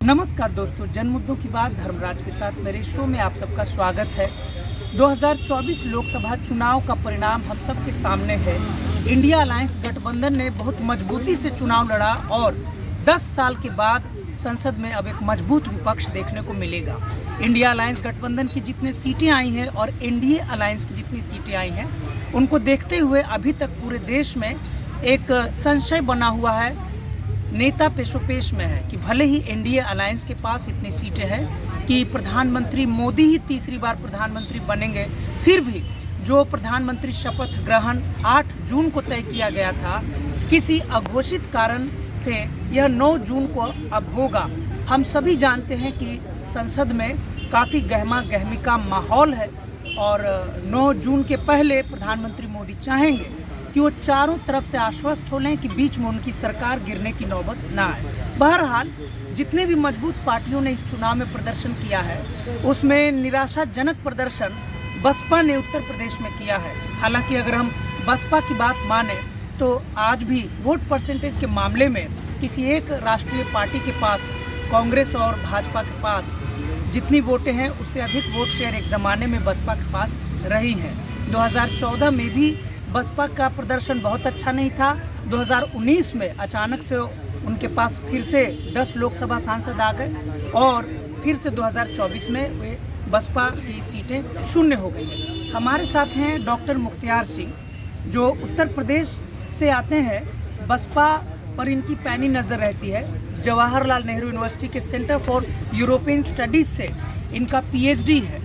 नमस्कार दोस्तों, जन मुद्दों की बात धर्मराज के साथ मेरे शो में आप सबका स्वागत है। 2024 लोकसभा चुनाव का परिणाम हम सबके सामने है। इंडिया अलायंस गठबंधन ने बहुत मजबूती से चुनाव लड़ा और 10 साल के बाद संसद में अब एक मजबूत विपक्ष देखने को मिलेगा। इंडिया अलायंस गठबंधन की जितनी सीटें आई हैं और एनडीए अलायंस की जितनी सीटें आई हैं, उनको देखते हुए अभी तक पूरे देश में एक संशय बना हुआ है, नेता पेशोपेश में है कि भले ही एनडीए अलायंस के पास इतनी सीटें हैं कि प्रधानमंत्री मोदी ही तीसरी बार प्रधानमंत्री बनेंगे, फिर भी जो प्रधानमंत्री शपथ ग्रहण 8 जून को तय किया गया था, किसी अघोषित कारण से यह 9 जून को अब होगा। हम सभी जानते हैं कि संसद में काफ़ी गहमा गहमी का माहौल है और 9 जून के पहले प्रधानमंत्री मोदी चाहेंगे कि वो चारों तरफ से आश्वस्त हो लें कि बीच में उनकी सरकार गिरने की नौबत ना आए। बहरहाल जितने भी मजबूत पार्टियों ने इस चुनाव में प्रदर्शन किया है, उसमें निराशाजनक प्रदर्शन बसपा ने उत्तर प्रदेश में किया है। हालांकि अगर हम बसपा की बात माने तो आज भी वोट परसेंटेज के मामले में किसी एक राष्ट्रीय पार्टी के पास, कांग्रेस और भाजपा के पास जितनी वोटें हैं उससे अधिक वोट शेयर एक ज़माने में बसपा के पास रही हैं। 2014 में भी बसपा का प्रदर्शन बहुत अच्छा नहीं था। 2019 में अचानक से उनके पास फिर से 10 लोकसभा सांसद आ गए और फिर से 2024 में वे बसपा की सीटें शून्य हो गई हैं। हमारे साथ हैं डॉक्टर मुख्तियार सिंह, जो उत्तर प्रदेश से आते हैं। बसपा पर इनकी पैनी नज़र रहती है। जवाहरलाल नेहरू यूनिवर्सिटी के सेंटर फॉर यूरोपियन स्टडीज़ से इनका पीएचडी है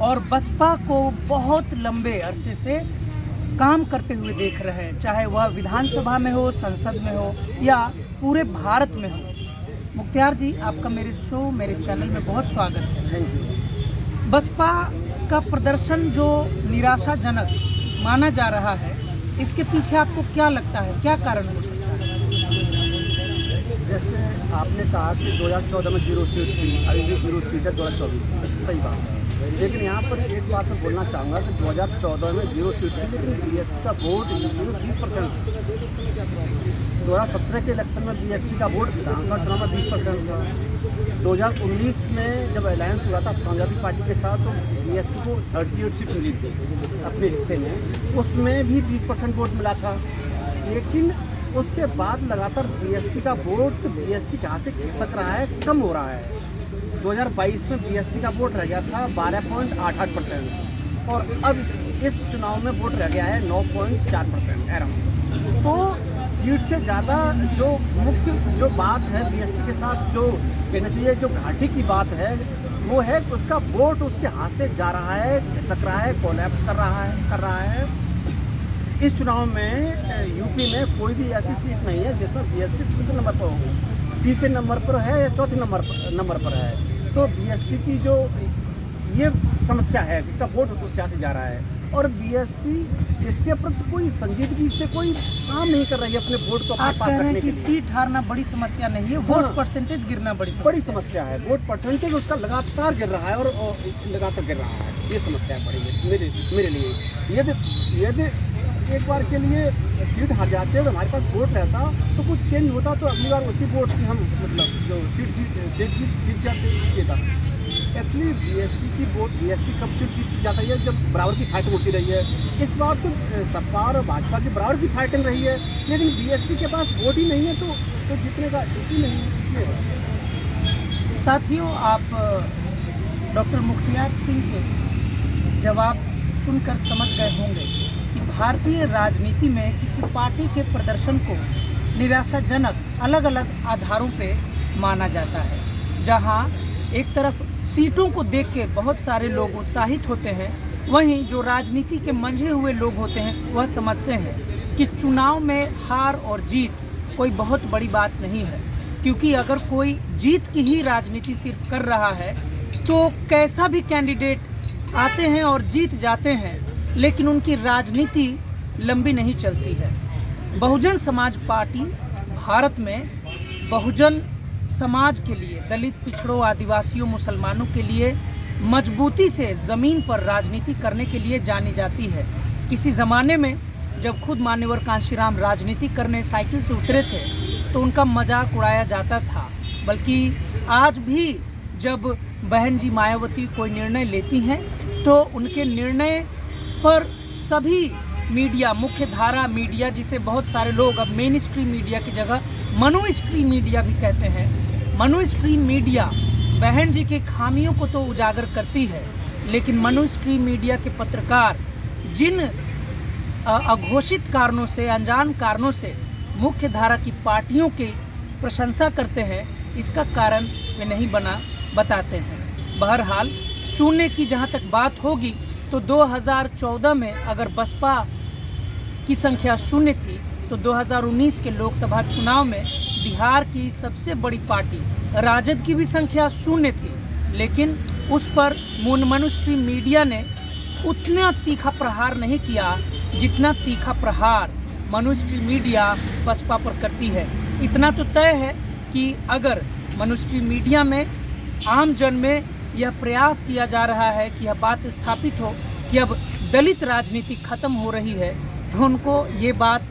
और बसपा को बहुत लंबे अरसे से काम करते हुए देख रहे हैं, चाहे वह विधानसभा में हो, संसद में हो या पूरे भारत में हो। मुख्तियार जी, आपका मेरे चैनल में बहुत स्वागत है। Thank you. बसपा का प्रदर्शन जो निराशाजनक माना जा रहा है, इसके पीछे आपको क्या लगता है, क्या कारण हो सकता है? जैसे आपने कहा कि 2014 में 0 सीट थी, अभी भी 0 सीट है 2024 में, सही बात है। लेकिन यहाँ पर एक बात मैं बोलना चाहूँगा कि 2014 में 0 सीट थी, लेकिन बीएसपी का वोट 20% था। 2017 के इलेक्शन में बीएसपी का वोट विधानसभा चुनाव में 20% था। 2019 में जब अलायंस हुआ था समाजवादी पार्टी के साथ, तो बीएसपी को 38 सीट मिली थी अपने हिस्से में, उसमें भी 20% वोट मिला था। लेकिन उसके बाद लगातार बीएसपी का वोट बीएसपी कहाँ से खिसक रहा है, कम हो रहा है। 2022 में बीएसपी का वोट रह गया था 12.88% और अब इस चुनाव में वोट रह गया है 9.4% अराउंड। तो सीट से ज़्यादा जो मुख्य जो बात है बीएसपी के साथ जो कहना चाहिए, जो घाटी की बात है, वो है उसका वोट उसके हाथ से जा रहा है, खिसक रहा है, कोलैप्स कर रहा है। इस चुनाव में यूपी में कोई भी ऐसी सीट नहीं है जिसमें बीएसपी दूसरे नंबर पर हो, तीसरे नंबर पर है या चौथे नंबर पर है। तो बीएसपी की जो ये समस्या है, उसका वोट उसके यहाँ से जा रहा है और बीएसपी इसके प्रति कोई संजीदगी से कोई काम नहीं कर रही है अपने वोट को अपने पास रखने की। सीट हारना बड़ी समस्या नहीं है, वोट परसेंटेज गिरना बड़ी समस्या है। वोट परसेंटेज उसका लगातार गिर रहा है और लगातार गिर रहा है। ये समस्या है बड़ी मेरे लिए। यदि एक बार के लिए सीट हार जाते हैं, हमारे पास वोट रहता तो कुछ चेंज होता, तो अगली बार उसी वोट से हम जो सीट जीत जाते था। एक्चुअली बीएसपी कब सीट जीत जाता है जब बराबर की फाइट होती रही है। इस बार तो सपा और भाजपा की बराबर की फाइटिंग रही है, लेकिन बीएसपी के पास वोट ही नहीं है तो जीतने का इसी नहीं है। साथियों, आप डॉक्टर मुख्तियार सिंह के जवाब सुनकर समझ गए होंगे कि भारतीय राजनीति में किसी पार्टी के प्रदर्शन को निराशाजनक अलग अलग आधारों पे माना जाता है। जहां एक तरफ सीटों को देख के बहुत सारे लोग उत्साहित होते हैं, वहीं जो राजनीति के मंझे हुए लोग होते हैं वह समझते हैं कि चुनाव में हार और जीत कोई बहुत बड़ी बात नहीं है, क्योंकि अगर कोई जीत की ही राजनीति सिर्फ कर रहा है तो कैसा भी कैंडिडेट आते हैं और जीत जाते हैं, लेकिन उनकी राजनीति लंबी नहीं चलती है। बहुजन समाज पार्टी भारत में बहुजन समाज के लिए, दलित, पिछड़ों, आदिवासियों, मुसलमानों के लिए मजबूती से ज़मीन पर राजनीति करने के लिए जानी जाती है। किसी ज़माने में जब खुद मान्यवर कांशीराम राजनीति करने साइकिल से उतरे थे तो उनका मजाक उड़ाया जाता था, बल्कि आज भी जब बहन जी मायावती कोई निर्णय लेती हैं तो उनके निर्णय पर सभी मीडिया, मुख्य धारा मीडिया, जिसे बहुत सारे लोग अब मेन स्ट्रीम मीडिया की जगह मनु स्ट्रीम मीडिया भी कहते हैं, मनु स्ट्रीम मीडिया बहन जी के खामियों को तो उजागर करती है, लेकिन मनु स्ट्रीम मीडिया के पत्रकार जिन अघोषित कारणों से, अनजान कारणों से मुख्य धारा की पार्टियों की प्रशंसा करते हैं, इसका कारण वे नहीं बताते हैं। बहरहाल शून्य की जहां तक बात होगी तो 2014 में अगर बसपा की संख्या शून्य थी तो 2019 के लोकसभा चुनाव में बिहार की सबसे बड़ी पार्टी राजद की भी संख्या शून्य थी, लेकिन उस पर मनु स्ट्रीम मीडिया ने उतना तीखा प्रहार नहीं किया जितना तीखा प्रहार मनु स्ट्रीम मीडिया बसपा पर करती है। इतना तो तय है कि अगर मनु स्ट्रीम मीडिया में आम जन में यह प्रयास किया जा रहा है कि यह बात स्थापित हो कि अब दलित राजनीति खत्म हो रही है, तो उनको ये बात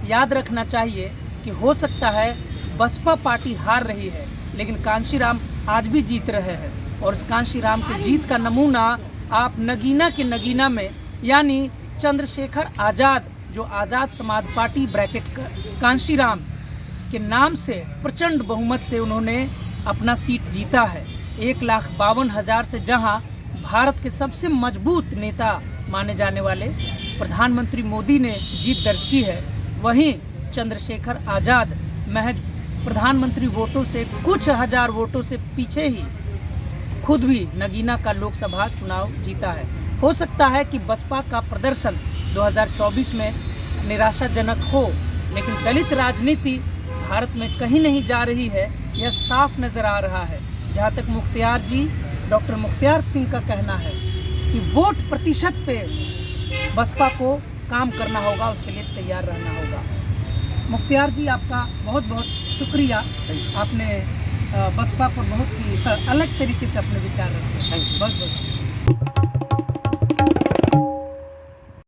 याद रखना चाहिए कि हो सकता है बसपा पार्टी हार रही है, लेकिन कांशीराम आज भी जीत रहे हैं। और इस कांशीराम की जीत का नमूना आप नगीना के नगीना में, यानी चंद्रशेखर आज़ाद, जो आज़ाद समाज पार्टी ब्रैकेट कांशीराम के नाम से प्रचंड बहुमत से उन्होंने अपना सीट जीता है। 1,52,000 से जहां भारत के सबसे मजबूत नेता माने जाने वाले प्रधानमंत्री मोदी ने जीत दर्ज की है, वहीं चंद्रशेखर आज़ाद महज प्रधानमंत्री वोटों से कुछ हजार वोटों से पीछे ही खुद भी नगीना का लोकसभा चुनाव जीता है। हो सकता है कि बसपा का प्रदर्शन 2024 में निराशाजनक हो, लेकिन दलित राजनीति भारत में कहीं नहीं जा रही है, यह साफ नज़र आ रहा है। जहाँ तक मुख्तियार जी, डॉक्टर मुख्तियार सिंह का कहना है कि वोट प्रतिशत पे बसपा को काम करना होगा, उसके लिए तैयार रहना होगा। मुख्तियार जी, आपका बहुत बहुत शुक्रिया, आपने बसपा पर बहुत ही अलग तरीके से अपने विचार रखे। बहुत बहुत